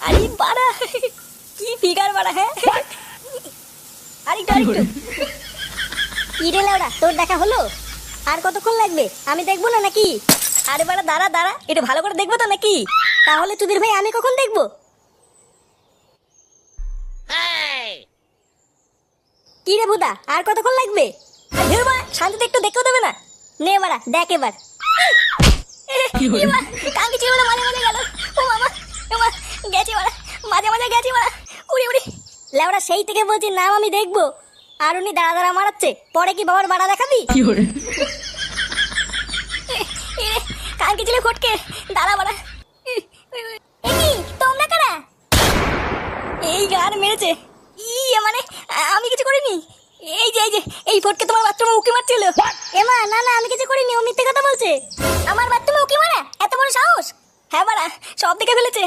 আরে বাড়া, কি ফিগার বাড়া। হ্যাঁ আরেকটু আরেকটু। কি রে লাউড়া, তোর দেখা হলো? আর কতক্ষণ লাগবে? আমি দেখবো না নাকি? আরে বাড়া দাঁড়া দাঁড়া, এটা ভালো করে দেখবো তো নাকি? তাহলে চুদির ভাই আমি কখন দেখবো? কি রে বুদা, আর কতক্ষণ লাগবে? ধুর বাড়া, শান্তিতে একটু দেখতেও দেবে না? নে বাড়া দেখ এবার। কাঙ্কি ছিল মাঝে মাঝে গেল। ও মামা, ও মা, গেছে বাড়া, মাঝে মাঝে গেছে বাড়া। উড়ি উড়ি। লেওড়া সেই থেকে বলছি নাম আমি দেখবো, আর উনি দাঁড়া দাঁড়া মারাচ্ছে। পরে কি বাবার বাড়া দেখাবি? কাঙ্কি ছিল ফটকে, দাঁড়া বাড়া। তোমরা কারা? এই গান মেরেছে। মানে আমি কিছু করিনি। এই যে এই ফটকে তোমার বাথরুমে উকি মারছিল। এমা না না, আমি কিছু করিনি, ও মিথ্যে কথা বলছে। আমার বাথরুমে উকি মারা? এত বড় সাহস? হ্যাঁ বাড়া, সব দেখে ফেলেছে।